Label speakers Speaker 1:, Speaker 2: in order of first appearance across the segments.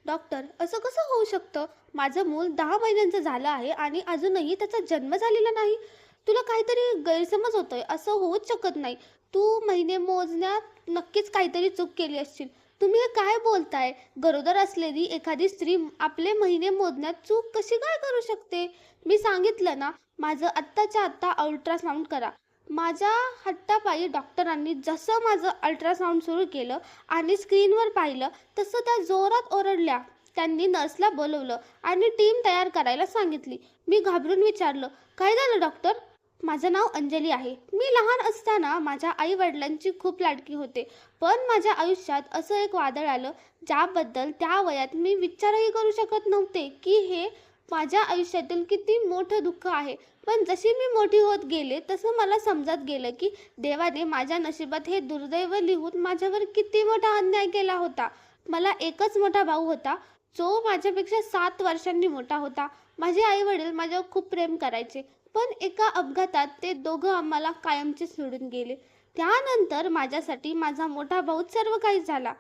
Speaker 1: Doctor, असं कसं होऊ शकतं? माझं मूल 10 महिन्यांचं झालं आहे आणि अजूनही त्याचा जन्म झालेला नाही. तुला काहीतरी गैरसमज होतोय. असं होऊच शकत नाही. तू महिने मोजण्यात नक्कीच काहीतरी चूक केली असशील. तुम्ही हे काय बोलताय? गरोदर असलेली एखादी स्त्री आपले महिने मोजण्यात चूक कशी काय करू शकते? मी सांगितलं ना, माझं आत्ताच्या आत्ता अल्ट्रासाउंड करा. माझ्या हट्टापायी डॉक्टरांनी जसं माझं अल्ट्रासाउंड सुरू केलं आणि स्क्रीनवर पाहिलं, तसं त्या जोरात ओरडल्या. त्यांनी नर्सला बोलवलं आणि टीम तयार करायला सांगितली. मी घाबरून विचारलं, "काय झालं डॉक्टर?" "माझं नाव अंजली आहे. मी लहान असताना माझ्या आई-वडिलांची खूप लाडकी होते. पण माझ्या आयुष्यात असं एक वादळ आलं, ज्याबद्दल त्या वयात मी विचारही करू शकत नव्हते की हे माझ्या आयुष्यातील किती मोठं दुःख आहे. पण जशी मी मोठी होत गेले, तसं मला समजत गेलं की देवाने माझ्या नशिबात हे दुर्दैव लिहून माझ्यावर किती मोठा अन्याय केला होता. मला एकच मोठा भाऊ होता, जो माझ्यापेक्षा 7 वर्षांनी मोठा होता. माझे आई-वडील माझ्यावर खूप प्रेम करायचे. पण एका अपघातात ते दोघं आम्हाला कायमचे सोडून गेले. त्यानंतर माझ्यासाठी माझा मोठा भाऊच सर्व काही झाला.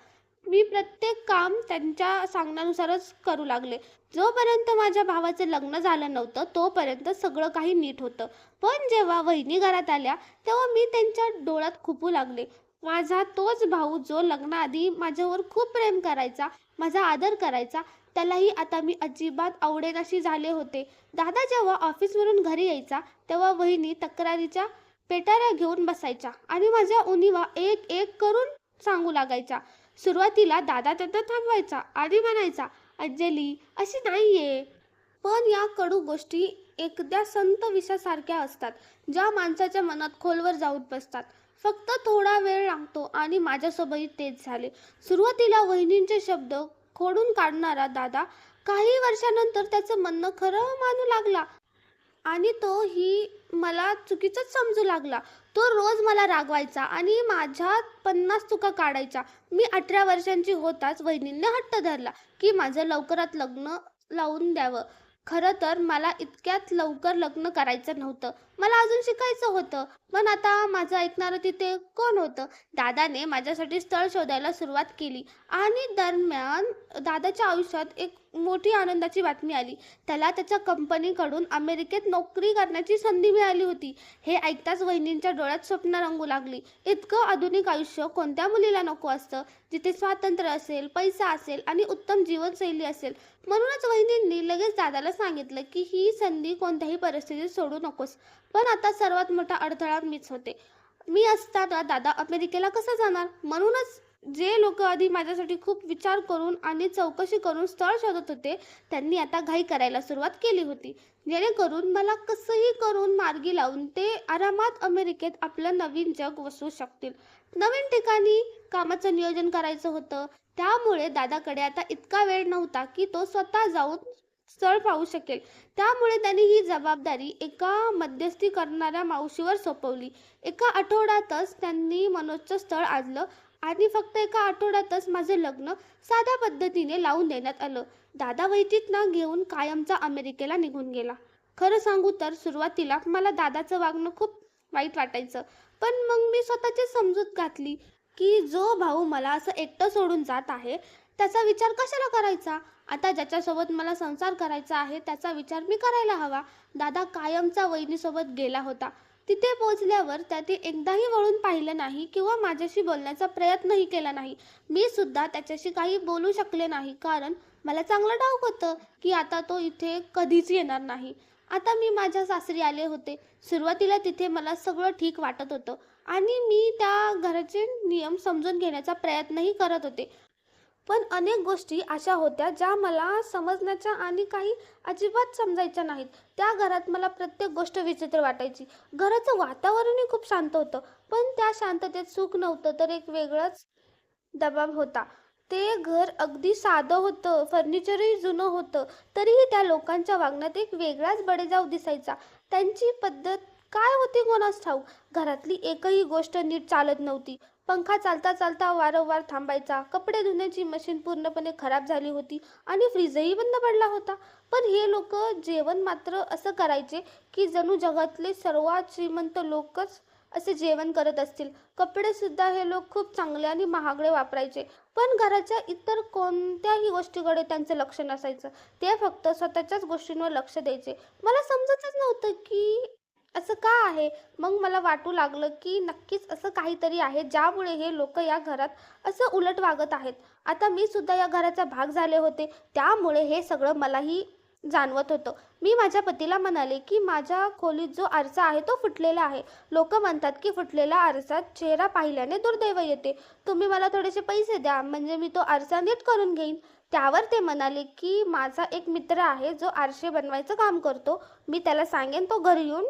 Speaker 1: मी प्रत्येक काम त्यांच्या सांगण्यानुसारच करू लागले. जोपर्यंत माझ्या भावाचं लग्न झालं नव्हतं, तोपर्यंत सगळं काही नीट होतं. पण जेव्हा वहिनी घरात आल्या, तेव्हा मी त्यांच्या डोळ्यात खुपू लागले. माझा तोच भाऊ जो लग्नाआधी माझ्यावर खूप प्रेम करायचा, माझा आदर करायचा, त्यालाही आता मी अजिबात आवडेनाशी झाले होते. दादा जेव्हा ऑफिसवरून घरी यायचा, तेव्हा वहिनी तक्रारीच्या पेटाऱ्या घेऊन बसायच्या आणि माझ्या उणिवा एक एक करून सांगू लागायच्या. सुरुवातीला दादा त्यांना थांबवायचा आणि म्हणायचा, "अंजली, अशी नाहीये." पण या कडू गोष्टी एकद्या संत विषासारख्या असतात, ज्या माणसाच्या मनात खोलवर जाऊन बसतात. फक्त थोडा वेळ लागतो आणि माझ्यासोबतही तेच झाले. सुरुवातीला वहिनींचे शब्द खोडून काढणारा दादा काही वर्षानंतर त्याचं म्हणणं खरं मानू लागला आणि तो ही मला चुकीचंच समजू लागला. तो रोज मला रागवायचा आणि माझ्या 50 चुका काढायचा. मी 18 वर्षांची होताच वहिनींनी हट्ट धरला, की माझं लवकरात लग्न लावून द्यावं. खरं तर मला इतक्यात लवकर लग्न करायचं नव्हतं. मला अजून शिकायचं होतं. पण आता माझं ऐकणारं तिथे कोण होतं? दादाने माझ्यासाठी स्थळ शोधायला सुरुवात केली आणि दरम्यान दादाच्या आयुष्यात एक मोठी आनंदाची बातमी आली. त्याला त्याच्या कंपनीकडून अमेरिकेत नोकरी करण्याची संधी मिळाली होती. हे ऐकताच वहिनींच्या डोळ्यात स्वप्न रंगू लागली. इतकं आधुनिक आयुष्य कोणत्या मुलीला नको असतं, जिथे स्वातंत्र्य असेल, पैसा असेल आणि उत्तम जीवनशैली असेल. म्हणूनच वहिनींनी लगेच दादाला सांगितलं की ही संधी कोणत्याही परिस्थितीत सोडू नकोस. पण आता सर्वात मोठा अडथळा मीच होते. मी असताना दादा अमेरिकेला कसा जाणार? म्हणूनच जे लोक आधी माझ्यासाठी खूप विचार करून आणि चौकशी करून स्थळ शोधत होते, त्यांनी आता घाई करायला सुरुवात केली होती, जेणेकरून मला कसंही करून मार्गी लावून ते आरामात अमेरिकेत आपलं नवीन जग वसवू शकतील. नवीन ठिकाणी कामाचं नियोजन करायचं होतं. त्यामुळे दादाकडे आता इतका वेळ नव्हता की तो स्वतः जाऊन स्थळ पाहू शकेल. त्यामुळे त्यांनी ही जबाबदारी एका मध्यस्थी करणाऱ्या मावशीवर सोपवली. एका आठवड्यातच त्यांनी मनोजचं स्थळ आणलं आणि फक्त एका आठवड्यातच माझं लग्न साध्या पद्धतीने लावून देण्यात आलं. दादा वैतीतनं घेऊन कायमचा अमेरिकेला निघून गेला. खरं सांगू तर सुरुवातीला मला दादाचं वागणं खूप वाईट वाटायचं. पण मग मी स्वतःची समजूत घातली की जो भाऊ मला असं एकटं सोडून जात आहे, त्याचा विचार कशाला करायचा? आता ज्याच्यासोबत मला संसार करायचा आहे, त्याचा विचार मी करायला हवा. दादा कायमचा वहिनीसोबत गेला होता. तिथे पोहोचल्यावर त्याने एकदाही वळून पाहिलं नाही किंवा माझ्याशी बोलण्याचा प्रयत्नही केला नाही. मी सुद्धा त्याच्याशी काही बोलू शकले नाही, कारण मला चांगलं ठाऊक होतं की आता तो इथे कधीच येणार नाही. आता मी माझ्या सासरी आले होते. सुरुवातीला तिथे मला सगळं ठीक वाटत होतं आणि मी त्या घराचे नियम समजून घेण्याचा प्रयत्नही करत होते. पण अनेक गोष्टी अशा होत्या ज्या मला समजण्याच्या आणि काही अजिबात समजायच्या नाहीत. त्या घरात मला प्रत्येक गोष्ट विचित्र वाटायची. घराचं वातावरणही खूप शांत होतं, पण त्या शांततेत सुख नव्हतं, तर एक वेगळाच दबाव होता. ते घर अगदी साधं होतं, फर्निचरही जुनं होतं, तरीही त्या लोकांच्या वागण्यात एक वेगळाच बडेजाव दिसायचा. त्यांची पद्धत काय होती कोणास ठाऊक. घरातली एकही गोष्ट नीट चालत नव्हती. पंखा चालता चालता वारंवार थांबायचा, कपडे धुण्याची मशीन पूर्णपणे खराब झाली होती आणि फ्रीजही बंद पडला होता. पण हे लोक जेवण मात्र असं करायचे की जणू जगातले सर्वात श्रीमंत लोकच असे जेवण करत असतील. कपडेसुद्धा हे लोक खूप चांगले आणि महागडे वापरायचे. पण घराच्या इतर कोणत्याही गोष्टीकडे त्यांचं लक्ष नसायचं. ते फक्त स्वतःच्याच गोष्टींवर लक्ष द्यायचे. मला समजतच नव्हतं की असं का आहे? मग मला वाटू लागलं की नक्कीच असं काहीतरी आहे, ज्यामुळे हे लोकं या घरात असं उलट वागत आहेत. आता मी सुद्धा या घराचा भाग झाले होते, त्यामुळे हे सगळं मलाही जाणवत होतं. मी माझ्या पतीला म्हणाले की माझ्या खोलीत जो आरसा आहे तो फुटलेला आहे. लोकं म्हणतात की फुटलेल्या आरशात चेहरा पाहिल्याने दुर्दैव येते. तुम्ही मला थोडेसे पैसे द्या, म्हणजे मी तो आरसा नीट करून घेईन. त्यावर ते म्हणाले की माझा एक मित्र आहे जो आरसे बनवायचं काम करतो. मी त्याला सांगेन, तो घरी येऊन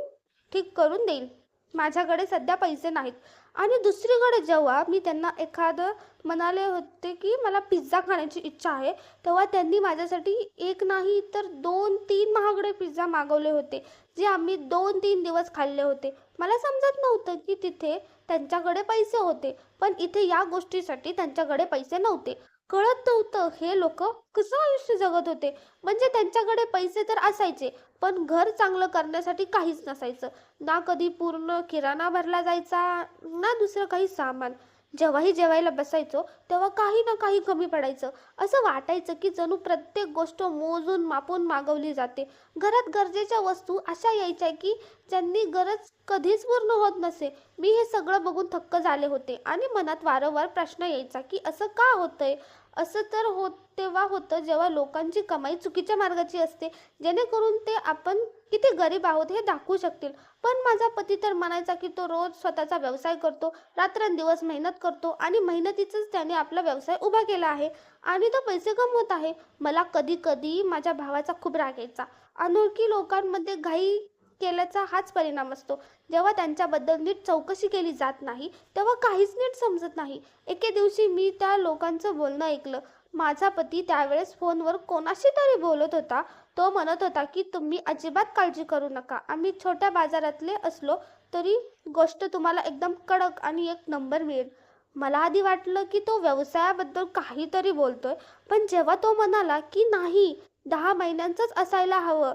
Speaker 1: ठीक करून देईल. माझ्याकडे सध्या पैसे नाहीत. आणि दुसरीकडे जेव्हा मी त्यांना एखादं म्हणाले होते की मला पिझ्झा खाण्याची इच्छा आहे, तेव्हा त्यांनी माझ्यासाठी एक नाही तर 2-3 महागडे पिझ्झा मागवले होते, जे आम्ही 2-3 दिवस खाल्ले होते. मला समजत नव्हतं की तिथे त्यांच्याकडे पैसे होते, पण इथे या गोष्टीसाठी त्यांच्याकडे पैसे नव्हते. कळत नव्हतं हे लोकं कसं आयुष्य जगत होते. म्हणजे त्यांच्याकडे पैसे तर असायचे, पण घर चांगलं करण्यासाठी काहीच नसायचं. ना कधी पूर्ण किराणा भरला जायचा, ना दुसरं काही सामान. जेव्हाही जेवायला बसायचो, तेव्हा काही ना काही कमी पडायचं. असं वाटायचं की जणू प्रत्येक गोष्ट मोजून मापून मागवली जाते. घरात गरजेच्या वस्तू अशा यायच्या की ज्यांनी गरज कधीच पूर्ण होत नसे. मी हे सगळं बघून थक्क झाले होते आणि मनात वारंवार प्रश्न यायचा की असं का होतंय? असं तर तेव्हा होतं जेव्हा लोकांची कमाई चुकीच्या मार्गाची असते, जेणेकरून ते आपण किती गरीब आहोत हे दाखवू शकतील. पण माझा पती तर म्हणायचा की तो रोज स्वतःचा व्यवसाय करतो, रात्रंदिवस मेहनत करतो आणि मेहनतीचाच त्याने आपला व्यवसाय उभा केला आहे आणि तो पैसे कमवत आहे. मला कधी-कधी माझ्या भावाचा खूप राग यायचा. अनोळखी लोकांमध्ये घाई केल्याचा हाच परिणाम असतो. जेव्हा त्यांच्याबद्दल नीट चौकशी केली जात नाही, तेव्हा काहीच नीट समजत नाही. एके दिवशी मी त्या लोकांचं बोलणं ऐकलं. माझा पती त्यावेळेस फोनवर कोणाशी तरी बोलत होता. तो म्हणत होता की तुम्ही अजिबात काळजी करू नका. आम्ही छोट्या बाजारातले असलो तरी गोष्ट तुम्हाला एकदम कडक आणि एक नंबर मिळेल. मला आधी वाटलं की तो व्यवसायाबद्दल काहीतरी बोलतोय, पण जेव्हा तो म्हणाला की नाही, 10 महिन्यांचंच असायला हवं,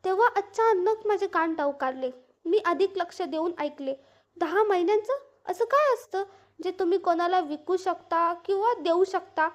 Speaker 1: तेव्हा अचानक माझे कान टवकारले. मी अधिक लक्ष देऊन ऐकले. 10 महिन्यांचं? असं काय असतं जे तुम्ही कोणाला विकू शकता किंवा देऊ शकता?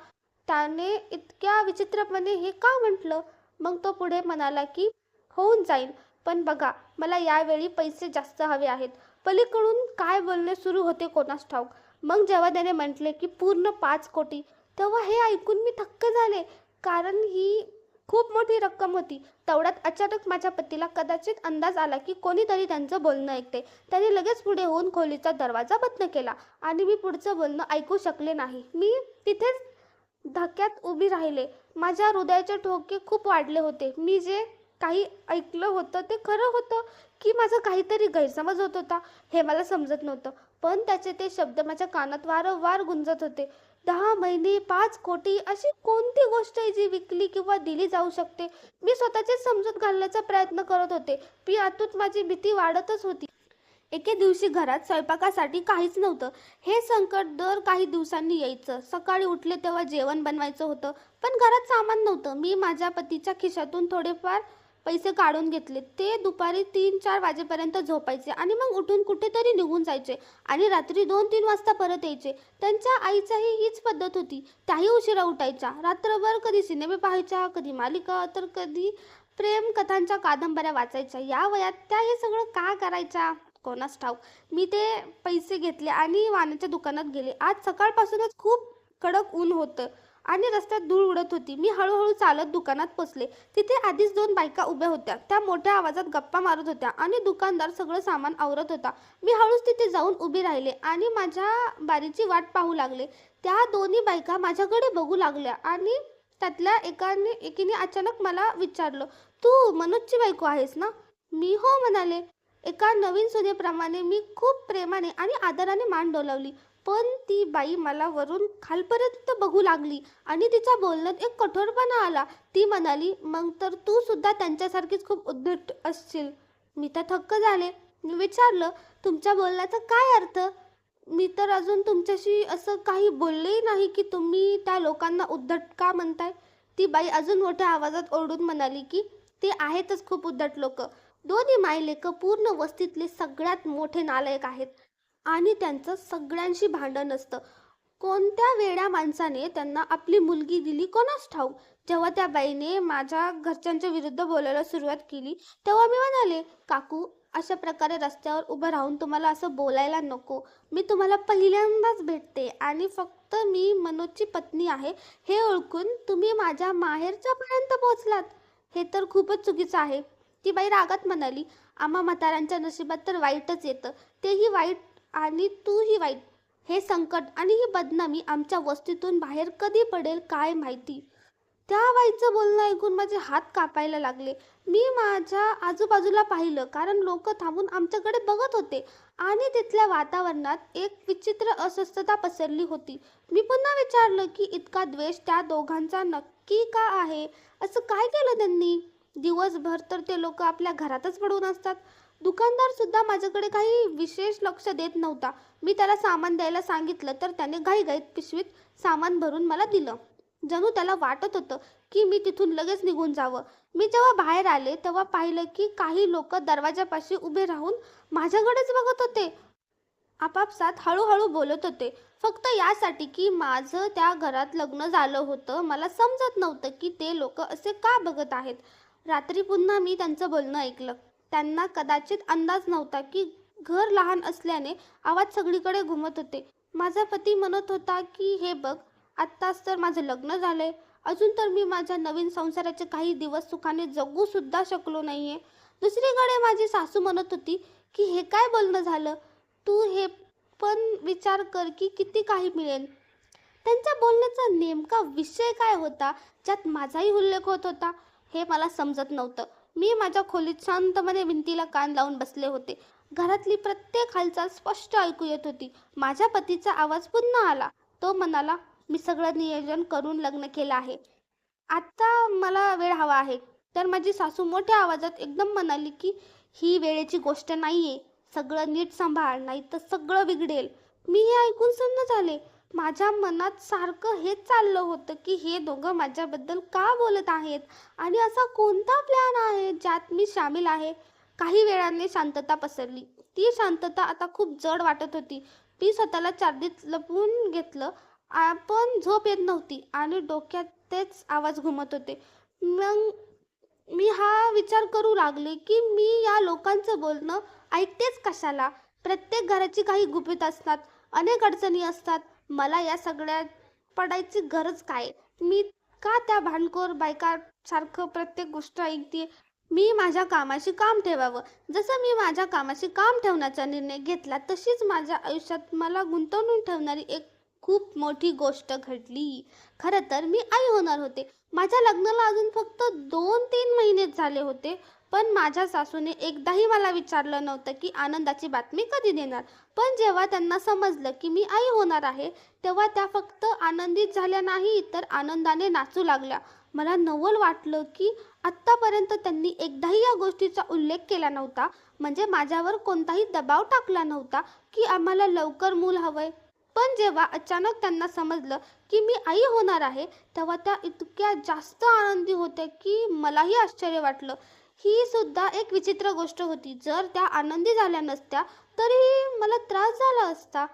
Speaker 1: त्याने इतक्या विचित्रपणे हे का म्हटलं? मग तो पुढे म्हणाला की होऊन जाईल, पण बघा, मला यावेळी पैसे जास्त हवे आहेत. पलीकडून काय बोलणे सुरू होते कोणास ठाऊक. मग जेव्हा त्याने म्हटले की पूर्ण 5 कोटी, तेव्हा हे ऐकून मी थक्क झाले. कारण ही खूप मोठी रक्कम होती. तेवढ्यात अचानक माझ्या पतीला कदाचित अंदाज आला की कोणीतरी त्यांचं बोलणं ऐकते. त्याने लगेच पुढे होऊन खोलीचा दरवाजा बंद केला आणि मी पुढचं बोलणं ऐकू शकले नाही. मी तिथेच धक्क्यात उभी राहिले. माझ्या हृदयाचे ठोके खूप वाढले होते. मी जे काही ऐकलं होतं ते खरं होतं की माझा काहीतरी गैरसमज होत होता, हे मला समजत नव्हतं. पण त्याचे ते शब्द माझ्या कानात वारंवार गुंजत होते. 10 महिने, 5 कोटी, अशी कोणती गोष्ट आहे जी विकली किंवा दिली जाऊ शकते? मी स्वतःचीच समजूत घालण्याचा प्रयत्न करत होते. पण आतून माझी भीती वाढतच होती. एके दिवशी घरात स्वयंपाकासाठी काहीच नव्हतं. हे संकट दर काही दिवसांनी यायचं. सकाळी उठले तेव्हा जेवण बनवायचं होतं, पण घरात सामान नव्हतं. मी माझ्या पतीच्या खिशातून थोडेफार पैसे काढून घेतले. ते दुपारी 3-4 वाजेपर्यंत झोपायचे आणि मग उठून कुठेतरी निघून जायचे आणि रात्री 2-3 वाजता परत यायचे. त्यांच्या आईचाही हीच पद्धत होती. त्याही उशिरा उठायच्या. रात्रभर कधी सिनेमे पाहायच्या, कधी मालिका, तर कधी प्रेम कथांच्या कादंबऱ्या वाचायच्या. या वयात त्या हे सगळं का करायच्या कोणास ठाऊक. मी ते पैसे घेतले आणि वाण्याच्या दुकानात गेले. आज सकाळपासूनच खूप कडक ऊन होतं आणि रस्त्यात धूळ उडत होती. मी हळूहळू चालत दुकानात पोचले. तिथे आधीच 2 बायका उभ्या होत्या. त्या मोठ्या आवाजात गप्पा मारत होत्या आणि दुकानदार सगळं सामान आवरत होता. मी हळूच तिथे जाऊन उभी राहिले आणि माझ्या बारीची वाट पाहू लागले. त्या दोन्ही बायका माझ्याकडे बघू लागल्या आणि त्यातल्या एकीने अचानक मला विचारलं, तू मनोजची बायको आहेस ना? मी हो म्हणाले. एका नवीन सुनेप्रमाणे मी खूप प्रेमाने आणि आदराने मान डोलावली. पण ती बाई मला वरून खालपर्यंत बघू लागली आणि तिच्या बोलण्यात एक कठोरपणा आला. ती म्हणाली, मग तर तू सुद्धा त्यांच्यासारखीच खूप उद्धट असशील. मी तर थक्क झाले. मी विचारलं, तुमच्या बोलण्याचा काय अर्थ? मी तर अजून तुमच्याशी असं काही बोललेही नाही की तुम्ही त्या लोकांना उद्धट का म्हणताय? ती बाई अजून मोठ्या आवाजात ओरडून म्हणाली की ते आहेतच खूप उद्धट लोक. दोन्ही मायलेकं पूर्ण वस्तीतले सगळ्यात मोठे नालायक आहेत. आणि त्यांचं सगळ्यांशी भांडण असतं. कोणत्या वेड्या माणसाने त्यांना आपली मुलगी दिली कोणास ठाऊक. जेव्हा त्या बाईने माझ्या घरच्यांच्या विरुद्ध बोलायला सुरुवात केली, तेव्हा मी म्हणाले, काकू, अशा प्रकारे रस्त्यावर उभं राहून तुम्हाला असं बोलायला नको. मी तुम्हाला पहिल्यांदाच भेटते आणि फक्त मी मनोजची पत्नी आहे हे ओळखून तुम्ही माझ्या माहेरच्या पर्यंत पोहोचलात. हे तर खूपच चुकीचं आहे. ती बाई रागात म्हणाली, आम्हा म्हाताऱ्यांच्या नशिबात तर वाईटच येतं, तेही वाईट आणि तूही वाईट. हे संकट आणि ही बदनामी आमच्या वस्तीतून बाहेर कधी पडेल काय माहिती. त्या बाईचं बोलणं ऐकून माझे हात कापायला लागले. मी माझ्या आजूबाजूला पाहिलं, कारण लोक थांबून आमच्याकडे बघत होते आणि तिथल्या वातावरणात एक विचित्र अस्वस्थता पसरली होती. मी पुन्हा विचारलं की इतका द्वेष त्या दोघांचा नक्की का आहे? असं काय केलं त्यांनी? दिवसभर तर ते लोक आपल्या घरातच पडून असतात. दुकानदार सुद्धा माझ्याकडे काही विशेष लक्ष देत नव्हता. मी त्याला सामान द्यायला सांगितलं तर त्याने घाईघाईत पिशवीत सामान भरून मला दिलं. जणू त्याला वाटत होतं की मी तिथून लगेच निघून जावं. मी जेव्हा बाहेर आले तेव्हा पाहिलं की काही लोक दरवाजापाशी उभे राहून माझ्याकडेच बघत होते. आपापसात हळूहळू बोलत होते, फक्त यासाठी की माझं त्या घरात लग्न झालं होतं. मला समजत नव्हतं की ते लोक असे का बघत आहेत. रात्री पुन्हा मी त्यांचं बोलणं ऐकलं. त्यांना कदाचित अंदाज नव्हता की घर लहान असल्याने आवाज सगळीकडे घुमत होते. माझा पती म्हणत होता की हे बघ, आत्ताच तर माझं लग्न झालंय, अजून तर मी माझ्या नवीन संसाराचे काही दिवस सुखाने जगू सुद्धा शकलो नाहीये. दुसरीकडे माझी सासू म्हणत होती की हे काय बोलणं झालं, तू हे पण विचार कर की किती काही मिळेल. त्यांच्या बोलण्याचा नेमका विषय काय होता ज्यात माझाही उल्लेख होत होता हे मला समजत नव्हतं. मी माझ्या खोलीत शांतपणे भिंतीला कान लावून बसले होते. घरातली प्रत्येक हालचाल स्पष्ट ऐकू येत होती. माझ्या पतीचा आवाज पुन्हा आला. तो म्हणाला, मी सगळं नियोजन करून लग्न केलं आहे, आता मला वेळ हवा आहे. तर माझी सासू मोठ्या आवाजात एकदम म्हणाली की ही वेळेची गोष्ट नाहीये, सगळं नीट सांभाळ, नाही तर सगळं बिघडेल. मी हे ऐकून सुन्न झाले. माझ्या मनात सारखं हेच चाललं होतं की हे दोघं माझ्याबद्दल का बोलत आहेत आणि असा कोणता प्लॅन आहे ज्यात मी सामील आहे. काही वेळाने शांतता पसरली. ती शांतता आता खूप जड वाटत होती. मी स्वतःला चादरीत लपवून घेतलं. पण झोप येत नव्हती आणि डोक्यात तेच आवाज घुमत होते. मग मी हा विचार करू लागले की मी या लोकांचं बोलणं ऐकतेच कशाला. प्रत्येक घराची काही गुपित असतात, अनेक अडचणी असतात. मला या सगळ्यात पडायची गरज काय? मी का त्या भांडखोर बायकासारखं प्रत्येक गोष्ट ऐकते? मी माझ्या कामाशी काम ठेवावं. जसं मी माझ्या कामाशी काम ठेवण्याचा निर्णय घेतला तशीच माझ्या आयुष्यात मला गुंतवून ठेवणारी एक खूप मोठी गोष्ट घडली. खरं तर मी आई होणार होते. माझ्या लग्नाला अजून फक्त 2-3 महिनेच झाले होते. पण माझ्या सासूने एकदाही मला विचारलं नव्हतं की आनंदाची बातमी कधी देणार. पण जेव्हा त्यांना समजलं की मी आई होणार आहे, तेव्हा त्या फक्त आनंदित झाल्या नाही तर आनंदाने नाचू लागल्या. मला नवल वाटलं की आत्तापर्यंत त्यांनी एकदाही या गोष्टीचा उल्लेख केला नव्हता, म्हणजे माझ्यावर कोणताही दबाव टाकला नव्हता की आम्हाला लवकर मूल हवंय. पण जेव्हा अचानक त्यांना समजलं की मी आई होणार आहे, तेव्हा त्या इतक्या जास्त आनंदी होत्या की मलाही आश्चर्य वाटलं. ही सुद्धा एक विचित्र गोष्ट होती. जर त्या आनंदी झाल्या नसत्या तरीही मला त्रास झाला असता.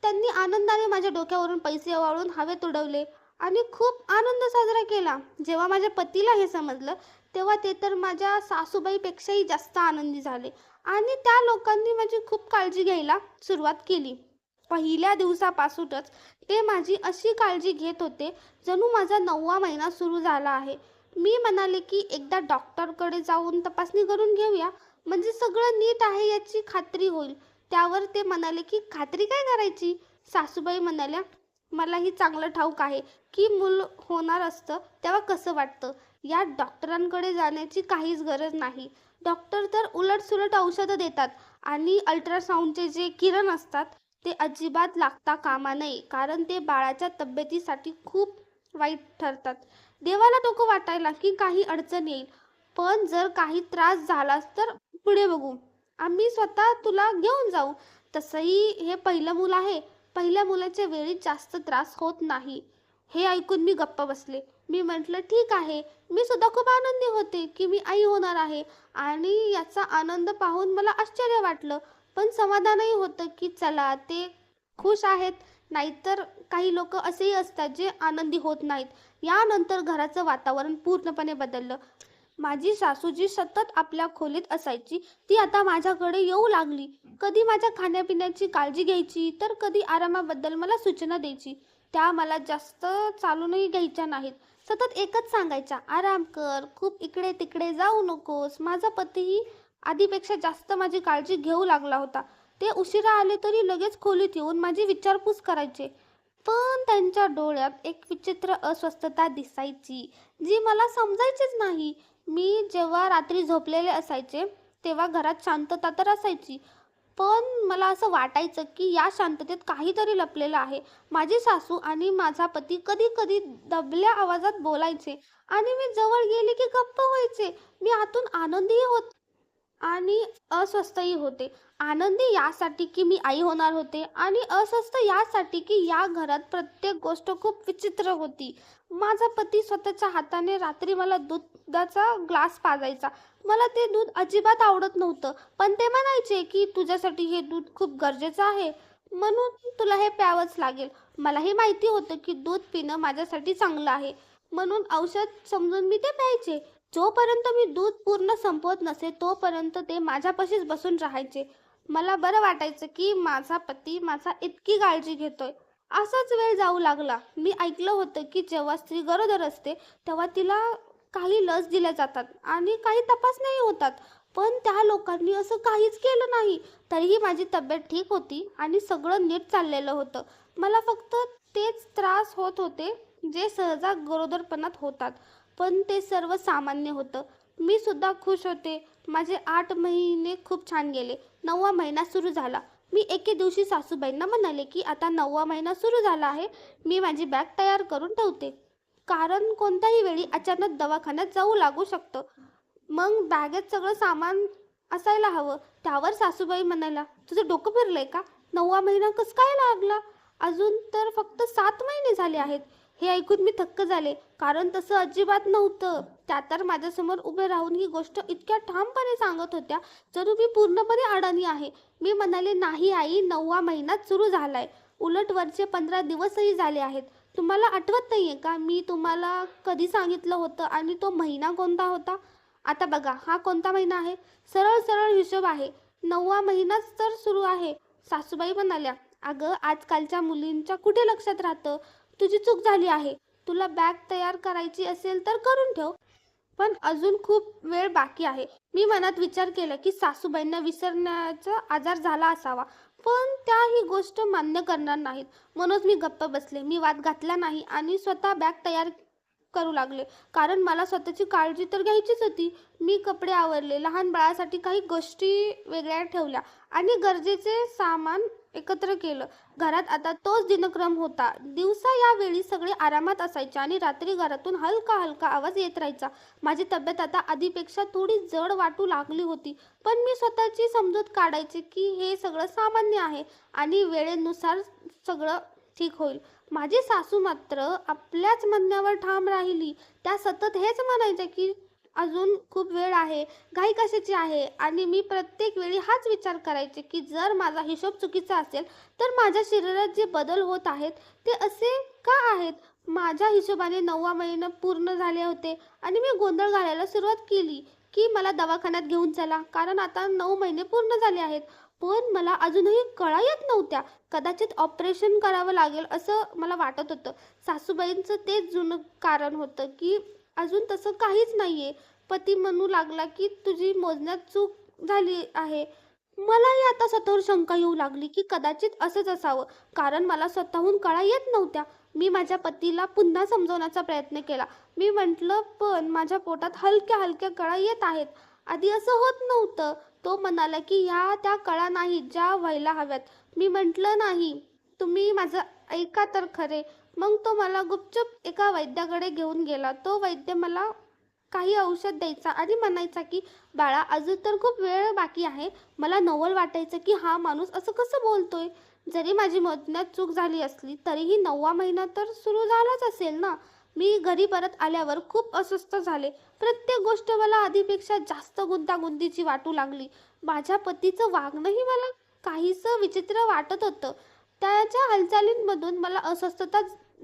Speaker 1: त्यांनी आनंदाने माझ्या डोक्यावरून पैसे ओवाळून हवेत उडवले आणि खूप आनंद साजरा केला. जेव्हा माझ्या पतीला हे समजलं तेव्हा ते तर माझ्या सासूबाईपेक्षाही जास्त आनंदी झाले आणि त्या लोकांनी माझी खूप काळजी घ्यायला सुरुवात केली. पहिल्या दिवसापासूनच ते माझी अशी काळजी घेत होते जणू माझा 9वा महिना सुरू झाला आहे. मी म्हणाले की एकदा डॉक्टरकडे जाऊन तपासणी करून घेऊया, म्हणजे सगळं नीट आहे याची खात्री होईल. त्यावर ते म्हणाले की खात्री काय करायची? सासूबाई म्हणाल्या, मलाही चांगलं ठाऊक आहे की मूल होणार असतं तेव्हा कसं वाटतं. या डॉक्टरांकडे जाण्याची काहीच गरज नाही. डॉक्टर तर उलटसुलट औषधं देतात आणि अल्ट्रासाऊंडचे जे किरण असतात ते अजिबात लागता कामा नये, कारण ते बाळाच्या तब्येतीसाठी खूप वाईट ठरतात. देवाला नको वाटायला की काही अडचण येईल, पण जर काही त्रास झालास तर पुढे बघू, आम्ही स्वतः तुला घेऊन जाऊ. तसंही हे पहिलं मूल आहे, पहिल्या मुलाच्या वेळी जास्त त्रास होत नाही. हे ऐकून मी गप्प बसले. मी म्हटलं, ठीक आहे. मी सुद्धा खूप आनंदी होते की मी आई होणार आहे आणि याचा आनंद पाहून मला आश्चर्य वाटलं. पण समाधानही होतं की चला ते खुश आहेत. नाहीतर काही लोक असेही असतात जे आनंदी होत नाहीत. यानंतर घराचं वातावरण पूर्णपणे बदललं. माझी सासू जी सतत आपल्या खोलीत असायची, ती आता माझ्याकडे येऊ लागली. कधी माझ्या खाण्यापिण्याची काळजी घ्यायची, तर कधी आरामाबद्दल मला सूचना द्यायची. त्या मला जास्त चालूनही घ्यायच्या नाहीत. सतत एकच सांगायच्या, आराम कर, खूप इकडे तिकडे जाऊ नकोस. माझा पतीही आधीपेक्षा जास्त माझी काळजी घेऊ लागला होता. ते उशिरा आले तरी लगेच खोलीत येऊन माझी विचारपूस करायचे. पण त्यांच्या डोळ्यात एक विचित्र अस्वस्थता दिसायची, जी मला समजायचीच नाही. मी जेव्हा रात्री झोपलेले असायचे, तेव्हा घरात शांतता तर असायची. पण मला असं वाटायचं की या शांततेत काहीतरी लपलेलं आहे. माझी सासू आणि माझा पती कधी-कधी दबल्या आवाजात बोलायचे आणि मी जवळ गेले की गप्प व्हायचे. मी आतून आनंदीही होते आणि अस्वस्थही होते. आनंदी यासाठी की मी आई होणार होते आणि अस्वस्थ यासाठी की या घरात प्रत्येक गोष्ट खूप विचित्र होती. माझा पती स्वतःच्या हाताने रात्री मला दुधाचा ग्लास पाजायचा. मला ते दूध अजिबात आवडत नव्हतं. पण ते म्हणायचे की तुझ्यासाठी हे दूध खूप गरजेचं आहे, म्हणून तुला हे प्यावंच लागेल. मलाही माहिती होतं की दूध पिणं माझ्यासाठी चांगलं आहे. म्हणून औषध समजून मी ते प्यायचे. जोपर्यंत मी दूध पूर्ण संपवत नसे तोपर्यंत ते माझ्यापाशीच बसून राहायचे. मला बरं वाटायचं की माझा पती माझा इतकी काळजी घेतोय. असाच वेळ जाऊ लागला. मी ऐकलं होतं की जेव्हा स्त्री गरोदर असते तेव्हा तिला काही लस दिल्या जातात आणि काही तपासण्याही होतात. पण त्या लोकांनी असं काहीच केलं नाही. तरीही माझी तब्येत ठीक होती आणि सगळं नीट चाललेलं होतं. मला फक्त तेच त्रास होत होते जे सहजा गरोदरपणात होतात. पण ते सर्व सामान्य होतं. मी सुद्धा खुश होते. माझे 8 महिने खूप छान गेले. 9वा महिना सुरू झाला. मी एके दिवशी सासूबाईंना म्हणाले की आता 9वा महिना सुरू झाला आहे. मी माझी बॅग तयार करून ठेवते. कारण कोणत्याही वेळी अचानक दवाखान्यात जाऊ लागू शकतं. मग बॅगेत सगळं सामान असायला हवं. त्यावर सासूबाई म्हणाल्या, तुझं डोकं फिरलंय का? 9वा महिना कसं काय लागला? अजून तर फक्त 7 महिने झाले आहेत. हे ऐकून मी थक्क झाले. कारण तसं अजिबात नव्हतं. त्या तर माझ्यासमोर उभे राहून ही गोष्ट इतक्या ठामपणे सांगत होत्या जणू मी पूर्णपणे अडाणी आहे. मी म्हणाले, नाही आई, 9वा महिनाच सुरू झालाय. उलट वरचे 15 दिवसही झाले आहेत. तुम्हाला आठवत नाहीये का मी तुम्हाला कधी सांगितलं होतं आणि तो महिना कोणता होता? आता बघा हा कोणता महिना आहे? सरळ सरळ हिशोब आहे. 9वा महिनाच तर सुरू आहे. सासूबाई म्हणाल्या, अगं आजकालच्या मुलींच्या कुठे लक्षात राहतं? तुझी चूक झाली आहे. तुला बॅग तयार करायची असेल तर करून ठेव. पण अजून खूप वेळ बाकी आहे. मी मनात विचार केला की सासूबाईंना विसरण्याचा आजार झाला असावा. पण त्या ही गोष्ट मान्य करणार नाहीत. म्हणून मी गप्प बसले. मी वाद घातला नाही आणि स्वतः बॅग तयार करू लागले. कारण मला स्वतःची काळजी तर घ्यायचीच होती. मी कपडे आवरले, लहान बाळासाठी काही गोष्टी वेगळ्या ठेवल्या आणि गरजेचे सामान एकत्र केलं. घरात आता तोच दिनक्रम होता. दिवसा या वेळी सगळे आरामात असायचे आणि रात्री घरातून हलका हलका आवाज येत राहायचा. माझी तब्येत आता आधीपेक्षा थोडी जड वाटू लागली होती. पण मी स्वतःची समजूत काढायचे की हे सगळं सामान्य आहे आणि वेळेनुसार सगळं ठीक होईल. माझी सासू मात्र आपल्याच म्हणण्यावर ठाम राहिली. त्या सतत हेच म्हणायच्या की अजून खूप वेळ आहे, घाई कशाची आहे? आणि मी प्रत्येक वेळी हाच विचार करायचे की जर माझा हिशोब चुकीचा असेल तर माझ्या शरीरात जे बदल होत आहेत ते असे का आहेत? माझ्या हिशोबाने 9वा महिना पूर्ण झाले होते आणि मी गोंधळ घालायला सुरुवात केली की मला दवाखान्यात घेऊन चला, कारण आता 9 महिने पूर्ण झाले आहेत. पण मला अजूनही कळा येत नव्हत्या. कदाचित ऑपरेशन करावं लागेल असं मला वाटत होतं. सासूबाईंचं तेच जुनं कारण होतं की अजून तसं काहीच नाहीये. पती म्हणू लागला की तुझी मोजण्यात चूक झाली आहे. मलाही आता स्वतःवर शंका येऊ लागली की कदाचित असंच असावं, कारण मला स्वतःहून कळा येत नव्हत्या. मी माझ्या पतीला पुन्हा समजवण्याचा प्रयत्न केला. मी म्हटलं, पण माझ्या पोटात हलक्या हलक्या कळा येत आहेत. आधी असं होत नव्हतं. तो म्हणाला की ह्या त्या कळा नाहीत ज्या व्हायला हव्यात. मी म्हटलं, नाही, तुम्ही माझं ऐका तर खरे. मग तो मला गुपचूप एका वैद्याकडे घेऊन गेला. तो वैद्य मला काही औषध द्यायचा आणि म्हणायचा की बाळा, अजून तर खूप वेळ बाकी आहे. मला नवल वाटायचं की हा माणूस असं कसं बोलतोय. जरी माझी मोजण्यात चूक झाली असली तरीही 9वा महिना तर सुरू झालाच असेल ना. मी घरी परत आल्यावर खूप अस्वस्थ झाले. प्रत्येक गोष्ट मला आधीपेक्षा जास्त गुंतागुंतीची वाटू लागली. माझ्या पतीचं वागणंही मला काहीसं विचित्र वाटत होतं. त्याच्या हालचालींमधून मला अस्वस्थता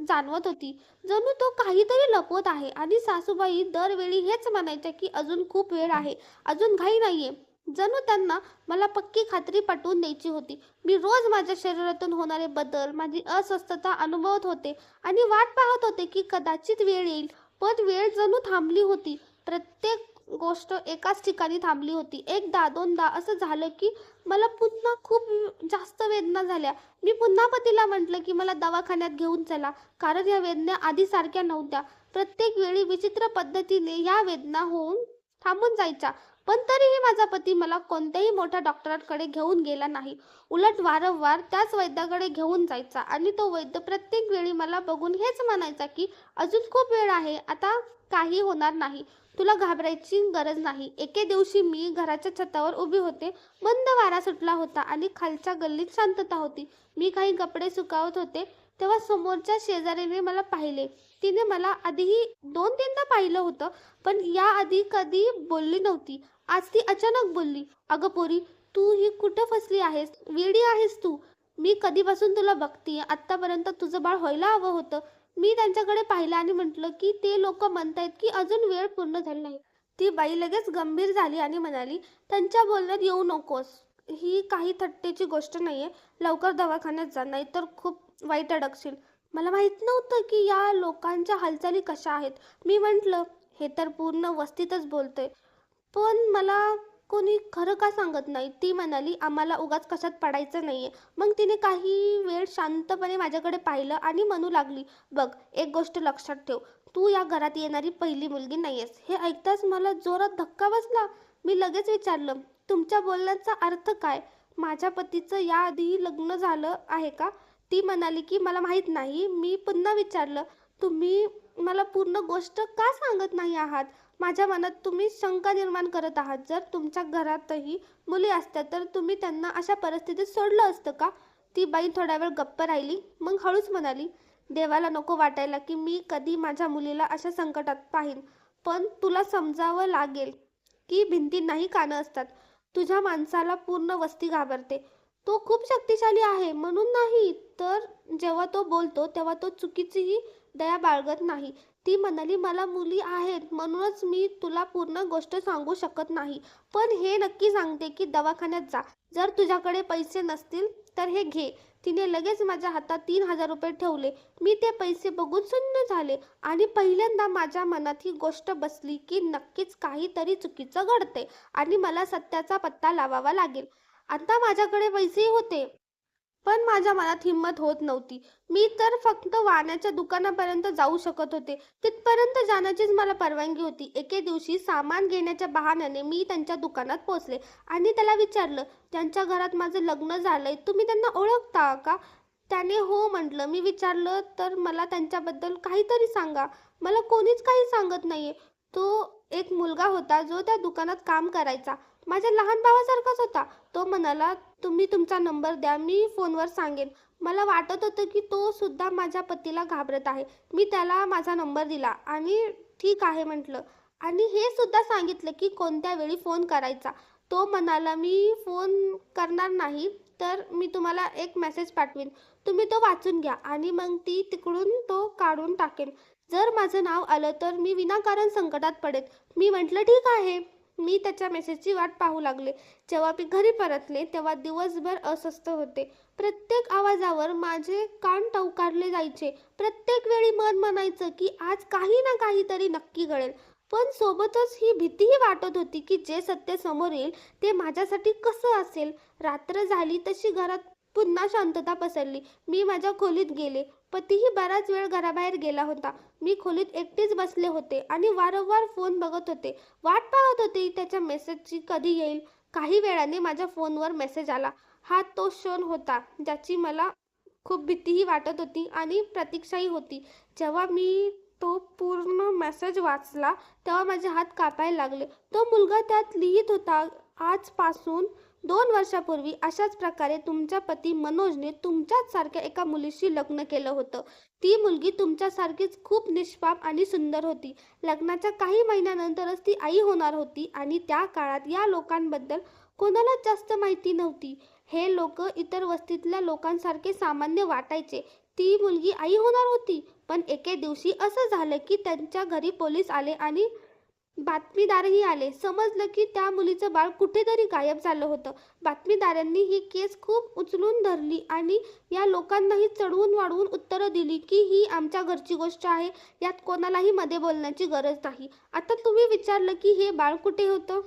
Speaker 1: जाणवत होती. जणू तो काहीतरी लपवत आहे आणि सासूबाई दरवेळी हेच म्हणायच्या की अजून खूप वेळ आहे, अजून घाई नाहीये. जणू त्यांना मला पक्की खात्री पटवून द्यायची होती. मी रोज माझ्या शरीरातून होणारे बदल, माझी अस्वस्थता अनुभवत होते आणि वाट पाहत होते की कदाचित वेळ येईल. पण वेळ जणू थांबली होती. प्रत्येक गोष्ट एकाच ठिकाणी थांबली होती. एकदा, दोनदा असं झालं की मला पुन्हा खूप जास्त वेदना झाल्या. मी पुन्हा पतीला म्हटलं की मला दवाखान्यात घेऊन चला, कारण या वेदना आधीसारख्या नव्हत्या. प्रत्येक वेळी विचित्र पद्धतीने या वेदना होऊन थांबून जायच्या. पण तरीही माझा पती मला कोणत्याही मोठ्या डॉक्टरांकडे घेऊन गेला नाही. उलट वारंवार त्याच वैद्याकडे घेऊन जायचा आणि तो वैद्य प्रत्येक वेळी मला बघून हेच म्हणायचा की अजून खूप वेळ आहे, आता काही होणार नाही. तुला घाबरायची गरज नाही. एके दिवशी मी घराच्या छतावर उभी होते. मंद वारा सुटला होता आणि खालच्या गल्लीत शांतता होती. मी काही कपडे सुकावत होते, तेव्हा समोरच्या शेजारीने मला पाहिले. तिने मला आधीही 2-3दा पाहिलं होतं, पण याआधी कधी बोलली नव्हती. आज ती अचानक बोलली, "अगं पोरी, तू ही कुठं फसली आहेस? वेडी आहेस तू? मी कधीपासून तुला बघतीये. आत्तापर्यंत तुझं बाळ व्हायला हवं होतं." मी त्यांच्याकडे पाहिलं आणि म्हटलं की ते लोक म्हणतायत की अजून वेळ पूर्ण झाली नाही. ती बाई लगेच गंभीर झाली आणि म्हणाली, "त्यांच्या बोलण्यात येऊ नकोस. ही काही थट्टेची गोष्ट नाहीये. लवकर दवाखान्यात जा, नाहीतर खूप वाईट अडकशील." मला माहित नव्हतं की या लोकांच्या हालचाली कशा आहेत. मी म्हटलं, "हे तर पूर्ण वस्तीतच बोलतंय. पण मला कोणी खरं का सांगत नाही?" ती म्हणाली, "आम्हाला उगाच कशात पडायचं नाहीये." मग तिने काही वेळ शांतपणे माझ्याकडे पाहिलं आणि म्हणू लागली, "बघ, एक गोष्ट लक्षात ठेव. तू या घरात येणारी पहिली मुलगी नाहीयेस." हे ऐकताच मला जोरात धक्का बसला. मी लगेच विचारलं, "तुमच्या बोलण्याचा अर्थ काय? माझ्या पतीचं याआधीही लग्न झालं आहे का?" ती म्हणाली की मला माहीत नाही. मी पुन्हा विचारलं, "तुम्ही मला पूर्ण गोष्ट का सांगत नाही आहात? माझ्या मनात तुम्ही शंका निर्माण करत आहात. जर तुमच्या घरातही मुली असत्या तर तुम्ही त्यांना अशा परिस्थितीत सोडलं असतं का?" ती बाई थोडा वेळ गप्प राहिली. मग हळूच म्हणाली, "देवाला नको वाटायला की मी कधी माझ्या मुलीला अशा संकटात पाहीन. पण तुला समजावं लागेल की भिंतींनाही कानं असतात. तुझ्या माणसाला पूर्ण वस्ती घाबरते. तो खूप शक्तिशाली आहे म्हणून नाही, तर जेव्हा तो बोलतो तेव्हा तो चुकीचीही दया बाळगत नाही." ती म्हणाली, "मला मुली आहेत म्हणूनच मी तुला पूर्ण गोष्ट सांगू शकत नाही. पण हे नक्की सांगते की दवाखान्यात जा. जर तुझ्याकडे पैसे नसतील तर हे घे." तिने लगेच माझ्या हातात 3,000 रुपये ठेवले. मी ते पैसे बघून सुन्न झाले आणि पहिल्यांदा माझ्या मनात ही गोष्ट बसली की नक्कीच काहीतरी चुकीचं घडतंय आणि मला सत्याचा पत्ता लावावा लागेल. आता माझ्याकडे पैसेही होते, पण माझ्या मनात हिंमत होत नव्हती. मी तर फक्त वाण्याच्या दुकानापर्यंत जाऊ शकत होते. तिथपर्यंत जाण्याचीच मला परवानगी होती. एके दिवशी सामान घेण्याच्या बहाण्याने मी त्यांच्या दुकानात पोहोचले आणि त्याला विचारलं, "त्यांच्या घरात माझं लग्न झालंय. तुम्ही त्यांना ओळखता का?" त्याने हो म्हटलं. मी विचारलं, "तर मला त्यांच्याबद्दल काहीतरी सांगा." "मला कोणीच काही सांगत नाहीये." तो एक मुलगा होता जो त्या दुकानात काम करायचा. माझ्या लहान भावासारखाच होता. तो म्हणाला, "तुम्ही तुमचा नंबर द्या, मी फोनवर सांगेन." मला वाटत होतं की तो सुद्धा माझ्या पतीला घाबरत आहे. मी त्याला माझा नंबर दिला आणि "ठीक आहे" म्हटलं आणि हे सुद्धा सांगितलं की कोणत्या वेळी फोन करायचा. तो म्हणाला, "मी फोन करणार नाही, तर मी तुम्हाला एक मेसेज पाठवीन. तुम्ही तो वाचून घ्या आणि मग ती तिकडून तो काढून टाकेन. जर माझं नाव आलं तर मी विनाकारण संकटात पडेन." मी म्हटलं, "ठीक आहे." मी त्याच्या मेसेजची वाट पाहू लागले. जेव्हा मी घरी परतले तेव्हा दिवसभर अस्वस्थ होते. प्रत्येक आवाजावर माझे कान टवकारले जायचे. प्रत्येक वेळी मन म्हणायचं की आज काही ना काहीतरी नक्की घडेल. पण सोबतच ही भीतीही वाटत होती की जे सत्य समोर येईल ते माझ्यासाठी कसं असेल. रात्र झाली तशी घरात पुन्हा शांतता पसरली. मी माझ्या खोलीत गेले. पतीही बराच वेळ घराबाहेर गेला होता. मी खोलीत एकटीच बसले होते आणि वारंवार फोन बघत होते. वाट पाहत होते त्याच्या मेसेजची कधी येईल. काही वेळाने माझ्या फोनवर मेसेज आला. हा तो क्षण होता ज्याची मला खूप भीतीही वाटत होती आणि प्रतीक्षाही होती. जेव्हा मी तो पूर्ण मेसेज वाचला तेव्हा माझे हात कापायला लागले. तो मुलगा त्यात लिहित होता, "आजपासून 2 वर्षापूर्वी अशाच प्रकारे तुमच्या पती मनोजने तुमच्याच सारख्या एका मुलीशी लग्न केलं होतं. ती मुलगी तुमच्यासारखीच खूप निष्पाप आणि सुंदर होती. लग्नाच्या काही महिन्यानंतरच ती आई होणार होती आणि त्या काळात या लोकांबद्दल कोणालाच जास्त माहिती नव्हती. हे लोक इतर वस्तीतल्या लोकांसारखे सामान्य वाटायचे. ती मुलगी आई होणार होती. पण एके दिवशी असं झालं की त्यांच्या घरी पोलीस आले आणि बातमीदारही आले. समजलं की त्या मुलीचं बाळ कुठेतरी गायब झालं होतं. बातमीदारांनी ही केस खूप उचलून धरली आणि या लोकांनाही चढवून वाढवून उत्तरं दिली की ही आमच्या घरची गोष्ट आहे, यात कोणालाही मध्ये बोलण्याची गरज नाही. आता तुम्ही विचारलं की हे बाळ कुठे होतं,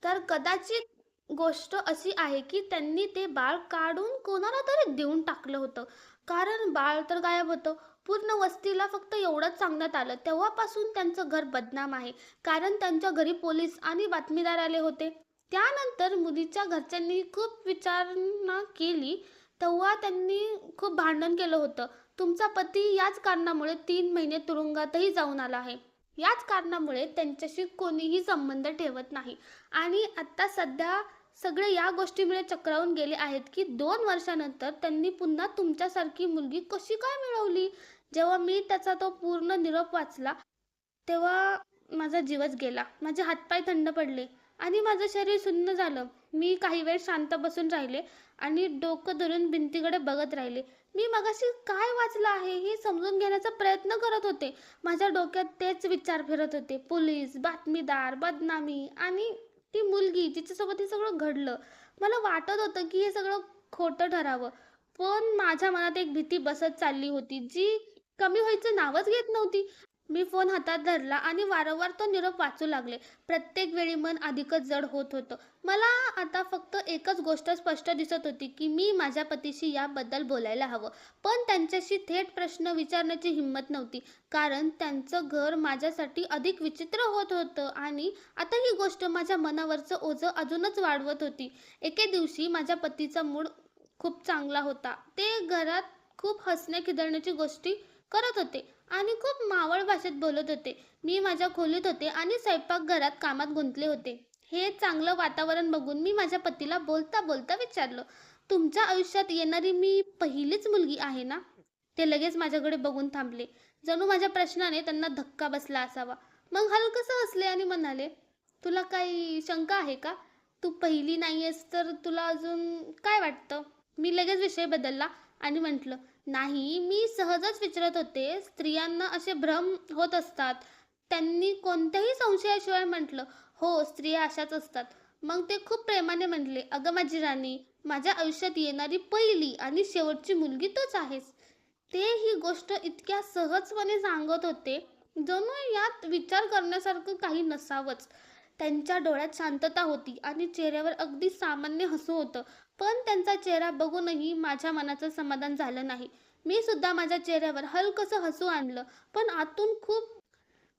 Speaker 1: तर कदाचित गोष्ट अशी आहे की त्यांनी ते बाळ काढून कोणाला तरी देऊन टाकलं होतं. कारण बाळ तर गायब होतं. पूर्ण वस्तीला फक्त एवढंच सांगण्यात आलं. तेव्हापासून त्यांचं घर बदनाम आहे. कारण त्यांच्या घरी पोलीस आणि बातमीदार आले होते. त्यानंतर मुलीच्या घरच्यांनी खूप विचारणा केली. तेव्हा त्यांनी खूप भांडण केलं होतं. तुमचा पती याच कारणामुळे 3 महिने तुरुंगातही जाऊन आला आहे. याच कारणामुळे त्यांच्याशी कोणीही संबंध ठेवत नाही. आणि आता सध्या सगळे या गोष्टीमुळे चक्रावून गेले आहेत की 2 वर्षानंतर त्यांनी पुन्हा तुमच्यासारखी मुलगी कशी काय मिळवली. जेव्हा मी त्याचा तो पूर्ण निरोप वाचला तेव्हा माझा जीवच गेला. माझे हातपाय थंड पडले आणि माझं शरीर सुन्न झालं. मी काही वेळ शांत बसून राहिले आणि डोकं धरून भिंतीकडे बघत राहिले. मी मगाशी काय वाचलं आहे हे समजून घेण्याचा प्रयत्न करत होते. माझ्या डोक्यात तेच विचार फिरत होते. पोलीस, बातमीदार, बदनामी आणि ती मुलगी जिच्यासोबत हे सगळं घडलं. मला वाटत होतं की हे सगळं खोटं ठरावं. पण माझ्या मनात एक भीती बसत चालली होती जी कमी व्हायचं नावच घेत नव्हती. मी फोन हातात धरला आणि वारंवार तो निरोप वाचू लागले. प्रत्येक वेळी मन अधिकच जड होत होतं. मला आता फक्त एकच गोष्ट स्पष्ट दिसत होती की मी माझ्या पतीशी याबद्दल बोलायला हवं. पण त्यांच्याशी थेट प्रश्न विचारण्याची हिंमत नव्हती. कारण त्यांचं घर माझ्यासाठी अधिक विचित्र होत होतं आणि आता ही गोष्ट माझ्या मनावरचं ओझं अजूनच वाढवत होती. एके दिवशी माझ्या पतीचा मूड खूप चांगला होता. ते घरात खूप हसण्या खिदळण्याची गोष्टी करत होते आणि खूप मावळ भाषेत बोलत होते. मी माझ्या खोलीत होते आणि स्वयंपाकघरात कामात गुंतले होते. हे चांगलं वातावरण बघून मी माझ्या पतीला बोलता बोलता विचारलं, तुमच्या आयुष्यात येणारी मी पहिलीच मुलगी आहे ना. ते लगेच माझ्याकडे बघून थांबले. जणू माझ्या प्रश्नाने त्यांना धक्का बसला असावा. मग हलकसं हसले आणि म्हणाले, तुला काही शंका आहे का. तू पहिली नाहीयेस तर तुला अजून काय वाटतं. मी लगेच विषय बदलला आणि म्हटलं, नाही, मी सहजच विचारत होते. स्त्रियांना असे भ्रम होत असतात. त्यांनी कोणत्याही संशयाशिवाय म्हटलं, हो, स्त्रिया अशाच असतात. मग ते खूप प्रेमाने म्हटले, अगं माझी राणी, माझ्या आयुष्यात येणारी पहिली आणि शेवटची मुलगी तूच आहेस. ते ही गोष्ट इतक्या सहजपणे सांगत होते जणू यात विचार करण्यासारखं काही नसावंच. त्यांच्या डोळ्यात शांतता होती आणि चेहऱ्यावर अगदी सामान्य हसू होतं. पण त्यांचा चेहरा बघूनही माझ्या मनाचं समाधान झालं नाही. मी सुद्धा माझ्या चेहऱ्यावर हलकसं हसू आणलं. पण आतून खूप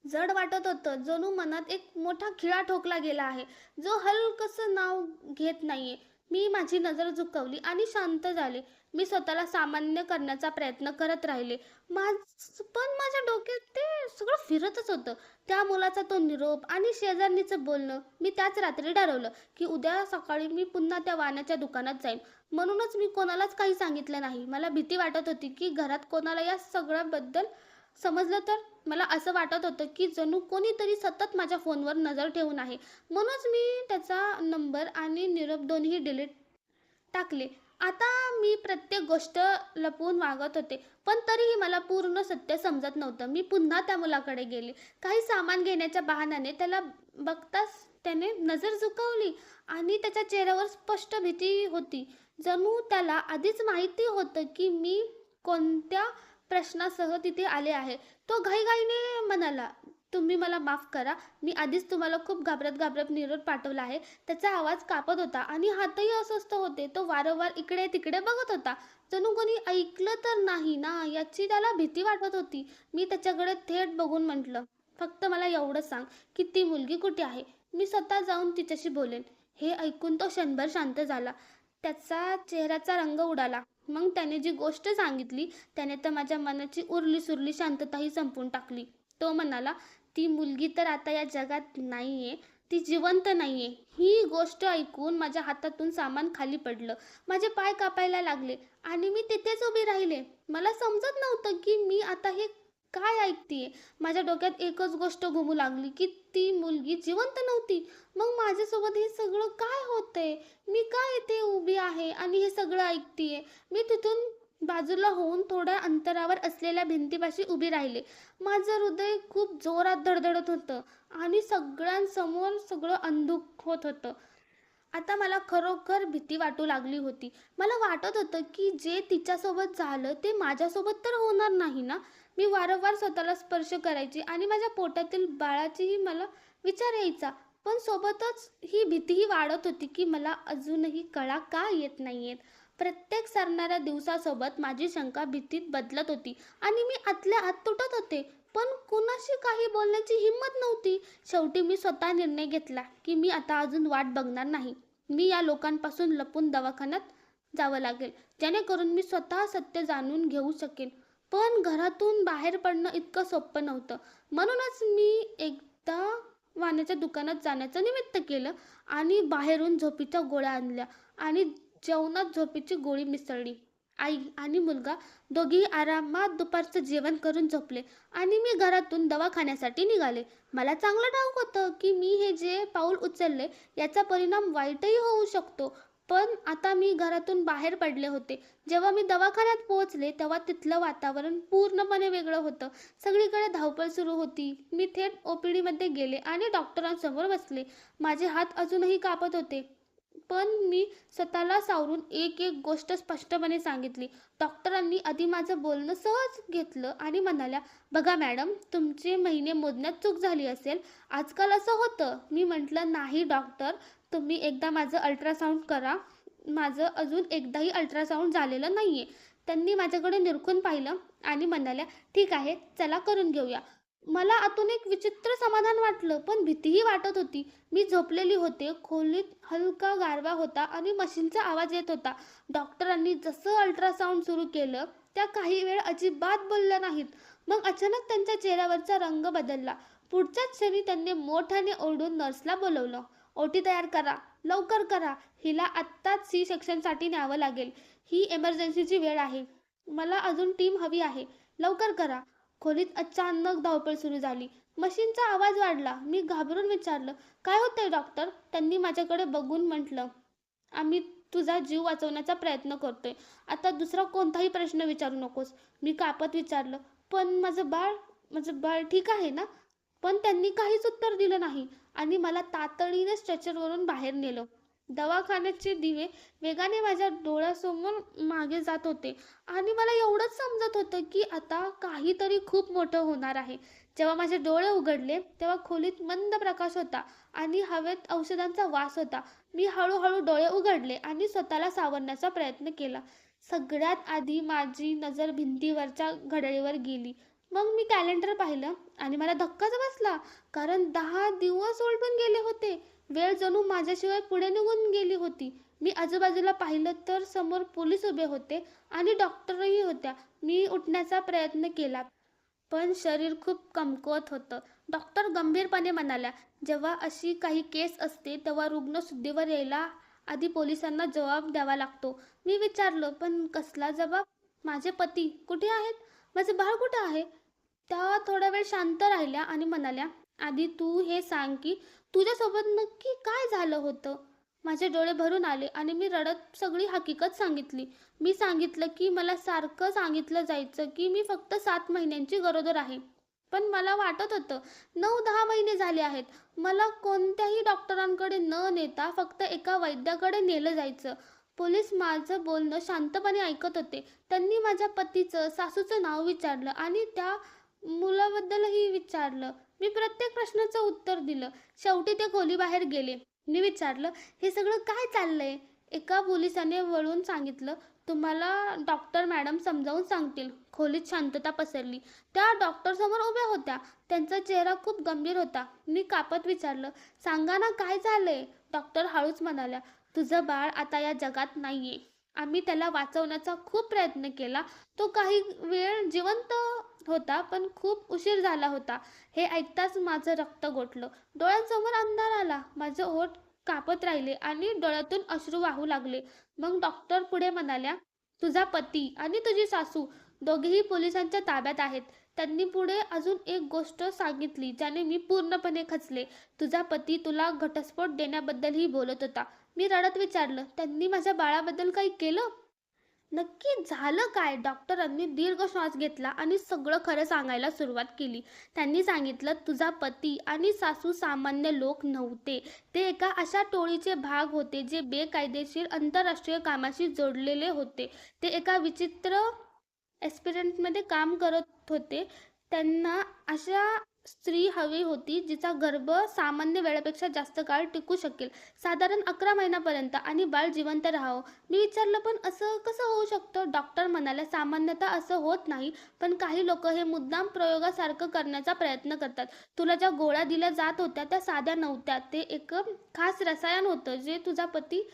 Speaker 1: जड वाटत होतं. जणू मनात एक मोठा खिळा ठोकला गेला आहे जो हलकसं नाव घेत नाहीये. मी माझी नजर झुकवली आणि शांत झाले. मी स्वतःला सामान्य करण्याचा प्रयत्न करत राहिले. पण माझ्या डोक्यात ते सगळं फिरतच होतं. त्या मुलाचा तो निरोप आणि शेजारणीचं बोलणं. मी त्याच रात्री ठरवलं की उद्या सकाळी मी पुन्हा त्या वाण्याच्या दुकानात जाईन. म्हणूनच मी कोणालाच काही सांगितलं नाही. मला भीती वाटत होती की घरात कोणाला या सगळ्याबद्दल समजलं तर. मला असं वाटत होतं की जणू कोणीतरी सतत माझ्या फोनवर नजर ठेवून आहे. म्हणूनच मी त्याचा नंबर आणि निरोप दोन्ही डिलीट टाकले. आता मी प्रत्येक गोष्ट लपवून वागत होते. पण तरीही मला पूर्ण सत्य समजत नव्हतं. मी पुन्हा त्या मुलाकडे गेले. काही सामान घेण्याच्या बहाण्याने त्याला बघताच त्याने नजर झुकवली आणि त्याच्या चेहऱ्यावर स्पष्ट भीती होती. जणू त्याला आधीच माहिती होतं की मी कोणत्या प्रश्नासह तिथे आले आहे. तो घाईघाईने म्हणाला, तुम्ही मला माफ करा. मी आधीच तुम्हाला खूप घाबरत घाबरत निरोप पाठवला आहे. त्याचा आवाज कापत होता आणि हातही अस्वस्थ होते. तो वारंवार इकडे तिकडे बघत होता. जणू कोणी ऐकलं तर नाही ना याची त्याला भीती वाटत होती. मी त्याच्याकडे थेट बघून म्हटलं, फक्त मला एवढं सांग की ती मुलगी कुठे आहे. मी स्वतः जाऊन तिच्याशी बोलेन. हे ऐकून तो क्षणभर शांत झाला. त्याचा चेहऱ्याचा रंग उडाला. मग त्याने जी गोष्ट सांगितली त्याने तर माझ्या मनाची उरली सुरली शांतताही संपवून टाकली. तो म्हणाला, ती मुलगी तर आता या जगात नाहीये. ती जिवंत नाहीये. ही गोष्ट ऐकून माझ्या हातातून सामान खाली पडलं. माझे पाय कापायला लागले आणि मी तिथेच उभी राहिले. मला समजत नव्हतं की मी आता हे काय ऐकतीये? माझ्या डोक्यात एकच गोष्ट घुमू लागली, की ती मुलगी जिवंत नव्हती. मग माझ्यासोबत हे सगळं काय होतंय? मी का इथे उभी आहे आणि हे सगळं ऐकतीये? मी तिथून बाजूला होऊन थोड्या अंतरावर असलेल्या भिंतीपाशी उभी राहिले. माझं हृदय खूप जोरात धडधडत होतं आणि सगळ्यांसमोर सगळं अंधुक होत होतं. आता मला खरोखर भीती वाटू लागली होती. मला वाटत होतं, की जे तिच्यासोबत झालं ते माझ्यासोबत तर होणार नाही ना? मी वारंवार स्वतःला स्पर्श करायची आणि माझ्या पोटातील बाळाचीही मला विचार यायचा. पण सोबतच ही भीतीही वाढत होती, की मला अजूनही कळा का येत नाहीयेत. प्रत्येक सरणाऱ्या दिवसासोबत माझी शंका भीतीत बदलत होती आणि मी आतल्या आत तुटत होते. पण कुणाशी काही बोलण्याची हिंमत नव्हती. शेवटी मी स्वतः निर्णय घेतला, की मी आता अजून वाट बघणार नाही. मी या लोकांपासून लपून दवाखान्यात जावं लागेल, जेणेकरून मी स्वतः सत्य जाणून घेऊ शकेन. पण घरातून बाहेर पडणं इतकं सोपं नव्हतं. म्हणूनच मी एकदा वाण्याच्या दुकानात जाण्याचं निमित्त केलं आणि बाहेरून झोपेच्या गोळ्या आणल्या आणि जेवणात झोपेची गोळी मिसळली. आई आणि मुलगा दोघेही आरामात दुपारचं जेवण करून झोपले आणि मी घरातून दवाखान्यासाठी निघाले. मला चांगलं ठाऊक होतं, की मी हे जे पाऊल उचलले याचा परिणाम वाईटही होऊ शकतो. पण आता मी घरातून बाहेर पडले होते. जेव्हा मी दवाखान्यात पोहोचले तेव्हा तिथलं वातावरण पूर्णपणे वेगळं होतं. सगळीकडे धावपळ सुरू होती. मी थेट OPDमध्ये गेले आणि डॉक्टरांसमोर बसले. माझे हात अजूनही कापत होते. पण मी स्वतःला सावरून एक एक गोष्ट स्पष्टपणे सांगितली. डॉक्टरांनी आधी माझं बोलणं सहज घेतलं आणि म्हणाल्या, "बघा मॅडम, तुमचे महिने मोजण्यात चूक झाली असेल. आजकाल असं होतं." मी म्हटलं, "नाही डॉक्टर, तुम्ही एकदा माझं अल्ट्रासाऊंड करा." माझं अजून एकदाही अल्ट्रासाऊंड झालेलं नाहीये. त्यांनी माझ्याकडे निरखून पाहिलं आणि म्हणाल्या, "ठीक आहे, चला करून घेऊया." मला आतून एक विचित्र समाधान वाटलं, पण भीतीही वाटत होती. मी झोपलेली होते. खोलीत हलका गारवा होता आणि मशीनचा आवाज येत होता. डॉक्टरांनी जसं अल्ट्रासाऊंड सुरू केलं, त्या काही वेळ अजिबात बोलल्या नाहीत. मग अचानक त्यांच्या चेहऱ्यावरचा रंग बदलला. पुढच्याच क्षणी त्यांनी मोठ्याने ओरडून नर्सला बोलवलं. "ओटी तयार करा, लवकर करा. हिला आत्ताच C-सेक्शनसाठी न्यावं लागेल. ही इमर्जन्सीची वेळ आहे. मला अजून टीम हवी आहे. लवकर करा." खोलीत अचानक धावपळ सुरू झाली. मशीनचा आवाज वाढला. मी घाबरून विचारलं, "काय होतंय डॉक्टर?" त्यांनी माझ्याकडे बघून म्हटलं, "आम्ही तुझा जीव वाचवण्याचा प्रयत्न करतोय. आता दुसरा कोणताही प्रश्न विचारू नकोस." मी कापत विचारलं, "पण माझं बाळ ठीक आहे ना?" पण त्यांनी काहीच उत्तर दिलं नाही आणि मला तातडीने स्ट्रेचरवरून बाहेर नेलं. दवाखान्याचे दिवे वेगाने माझ्या डोळ्यासमोर मागे जात होते आणि मला एवढंच समजत होतं, की आता काहीतरी खूप मोठं होणार आहे. जेव्हा माझे डोळे उघडले, तेव्हा खोलीत मंद प्रकाश होता आणि हवेत औषधांचा वास होता. मी हळूहळू डोळे उघडले आणि स्वतःला सावरण्याचा प्रयत्न केला. सगळ्यात आधी माझी नजर भिंतीवरच्या घड्याळीवर गेली. मग मी कॅलेंडर पाहिलं आणि मला धक्काच बसला. कारण 10 दिवस उलटून गेले होते. वेळ जणू माझ्याशिवाय पुढे निघून गेली होती. मी आजूबाजूला पाहिलं तर समोर पोलीस उभे होते आणि डॉक्टरही होत्या. मी उठण्याचा प्रयत्न केला, पण शरीर खूप कमकुवत होतं. डॉक्टर गंभीरपणे म्हणाल्या, "जेव्हा अशी काही केस असते तेव्हा रुग्ण शुद्धीवर यायला आधी पोलिसांना जबाब द्यावा लागतो." मी विचारलं, "पण कसला जबाब? माझे पती कुठे आहेत? माझे बाळ कुठे आहे?" त्या थोडा वेळ शांत राहिल्या आणि म्हणाल्या, "आधी तू हे सांग की तुझ्यासोबत नक्की काय झालं होतं?" माझे डोळे भरून आले आणि मी रडत सगळी हकीकत सांगितली. मी सांगितलं की मला सारखं सांगितलं जायचं की मी फक्त 7 महिन्यांची गरोदर आहे. पण मला वाटत होतं 9-10 महिने झाले आहेत. मला कोणत्याही डॉक्टरांकडे न नेता फक्त एका वैद्याकडे नेलं जायचं. पोलीस माझं बोलणं शांतपणे ऐकत होते. त्यांनी माझ्या पतीचं, सासूचं नाव विचारलं आणि त्या मुलाबद्दलही विचारलं. मी प्रत्येक प्रश्नाचं उत्तर दिलं. शेवटी ते खोलीबाहेर गेले. मी विचारलं, "हे सगळं काय चाललंय?" एका पोलिसाने वळून सांगितलं, "तुम्हाला डॉक्टर मॅडम समजावून सांगतील." खोलीत शांतता पसरली. त्या डॉक्टरसमोर उभ्या होत्या. त्यांचा चेहरा खूप गंभीर होता. मी कापत विचारलं, "सांगा ना काय झालंय?" डॉक्टर हळूच म्हणाल्या, "तुझं बाळ आता या जगात नाहीये. आम्ही त्याला वाचवण्याचा खूप प्रयत्न केला. तो काही वेळ जिवंत होता, पण खूप उशीर झाला होता." हे ऐकताच माझं रक्त गोठलं. डोळ्यांसमोर अंधार आला. माझे ओठ कापत राहिले आणि डोळ्यातून अश्रू वाहू लागले. मग डॉक्टर पुढे म्हणाल्या, "तुझा पती आणि तुझी सासू दोघेही पोलिसांच्या ताब्यात आहेत. त्यांनी पुढे अजून एक गोष्ट सांगितली ज्याने मी पूर्णपणे खचले. तुझा पती तुला घटस्फोट देण्याबद्दलही बोलत होता. मी रडत विचारलं, त्यांनी माझ्या बाळाबद्दल काही केलं? नक्की झालं काय? डॉक्टरांनी दीर्घ श्वास घेतला आणि सगळं खरं सांगायला सुरुवात केली. त्यांनी सांगितलं, तुझा पती आणि सासू सामान्य लोक नव्हते. ते एका अशा टोळीचे भाग होते जे बेकायदेशीर आंतरराष्ट्रीय कामाशी जोडलेले होते. ते एका विचित्र एक्सपेरिमेंटमध्ये काम करत होते. त्यांना अशा स्त्री हवी होती जिचा गर्भ सामान्य वेळेपेक्षा जास्त काळ टिकू शकेल, साधारण 11 महिन्यापर्यंत, आणि बाळ जिवंत राहावं. मी विचारलं, पण असं कसं होऊ शकतं? डॉक्टर म्हणाले, सामान्यतः असं होत नाही, पण काही लोक हे मुद्दाम प्रयोगासारखं करण्याचा प्रयत्न करतात. तुला ज्या गोळ्या दिल्या जात होत्या त्या साध्या नव्हत्या. ते एक खास रसायन होतं जे तुझा पती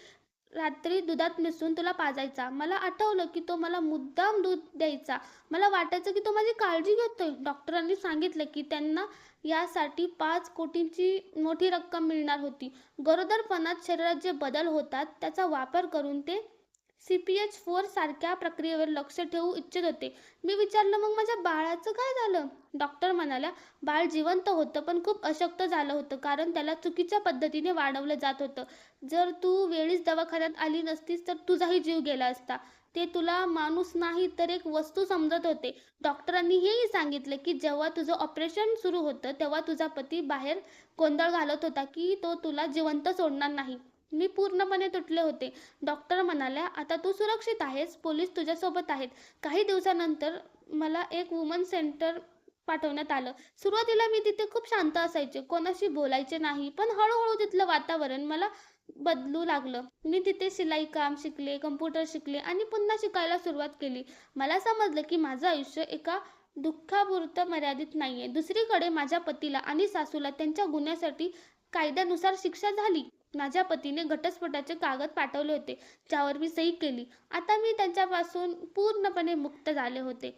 Speaker 1: रात्री दुधात मिसळून तुला पाजायचा. मला आठवलं की तो मला मुद्दाम दूध द्यायचा. मला वाटायचं की तो माझी काळजी घेतोय. डॉक्टरांनी सांगितलं की त्यांना यासाठी 5 कोटींची मोठी रक्कम मिळणार होती. गरोदरपणात शरीरात जे बदल होतात त्याचा वापर करून ते CPH4 सारख्या प्रक्रियेवर लक्ष ठेवू इच्छित होते. मी विचारलं, मग माझ्या बाळाचं काय झालं? डॉक्टर म्हणाल्या, बाळ जिवंत होतं पण खूप अशक्त झालं होतं, कारण त्याला चुकीच्या पद्धतीने वाढवलं जात होतं. जर तू वेळीच दवाखान्यात आली नसतीस तर तुझाही जीव गेला असता. ते तुला माणूस नाही तर एक वस्तू समजत होते. डॉक्टरांनी हेही सांगितले की जेव्हा तुझं ऑपरेशन सुरू होतं तेव्हा तुझा पती बाहेर गोंधळ घालत होता की तो तुला जिवंत सोडणार नाही. मी पूर्णपणे तुटले होते. डॉक्टर म्हणाल्या, आता तू सुरक्षित आहेस, पोलीस तुझ्यासोबत आहेत. काही दिवसानंतर मला एक वुमन सेंटर पाठवण्यात आलं. सुरुवातीला मी तिथे खूप शांत असायचे, कोणाशी बोलायचे नाही, पण हळूहळू तिथलं वातावरण मला बदलू लागलं. मी तिथे शिलाई काम शिकले, कम्प्युटर शिकले आणि पुन्हा शिकायला सुरुवात केली. मला समजलं की माझं आयुष्य एका दुःखापुरतं मर्यादित नाहीये. दुसरीकडे माझ्या पतीला आणि सासूला त्यांच्या गुन्ह्यासाठी कायद्यानुसार शिक्षा झाली. माझ्या पतीने घटस्फोटाचे कागद पाठवले होते ज्यावर मी सही केली. आता मी त्यांच्यापासून पूर्णपणे मुक्त झाले होते.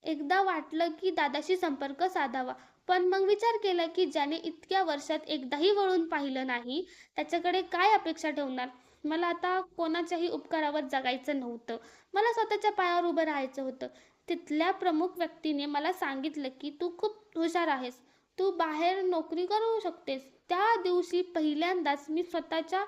Speaker 1: एकदा वाटलं की दादाशी संपर्क साधावा, पण मग विचार केला की ज्याने इतक्या वर्षात एकदाही वळून पाहिलं नाही त्याच्याकडे काय अपेक्षा ठेवणार. मला आता कोणाच्याही उपकारावर जगायचं नव्हतं. मला स्वतःच्या पायावर उभं राहायचं होतं. तिथल्या प्रमुख व्यक्तीने मला सांगितलं की तू खूप हुशार आहेस, तू बाहेर नोकरी करू शकतेस. त्या दिवशी पहिल्यांदाच मी स्वतःच्या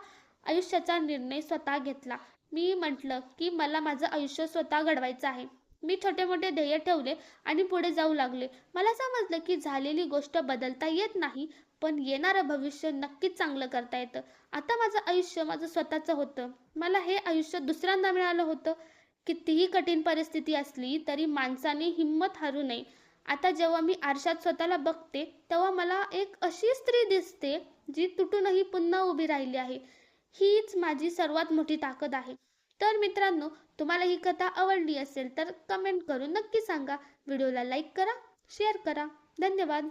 Speaker 1: आयुष्याचा निर्णय स्वतः घेतला. मी म्हटलं की मला माझं आयुष्य स्वतः घडवायचं आहे. मी छोटे मोठे ध्येय ठेवले आणि पुढे जाऊ लागले. मला समजलं की झालेली गोष्ट बदलता येत नाही, पण येणारं भविष्य नक्कीच चांगलं करता येतं. आता माझं आयुष्य माझं स्वतःचं होतं. मला हे आयुष्य दुसऱ्यांदा मिळालं होतं. कितीही कठीण परिस्थिती असली तरी माणसाने हिंमत हरू नये. आता जेव्हा मी आरशात स्वतःला बघते तेव्हा मला एक अशी स्त्री दिसते जी तुटूनही पुन्हा उभी राहिली आहे. हीच माझी सर्वात मोठी ताकद आहे. तर मित्रांनो, तुम्हाला ही कथा आवडली असेल तर कमेंट करून नक्की सांगा. व्हिडिओला लाईक करा, शेअर करा. धन्यवाद.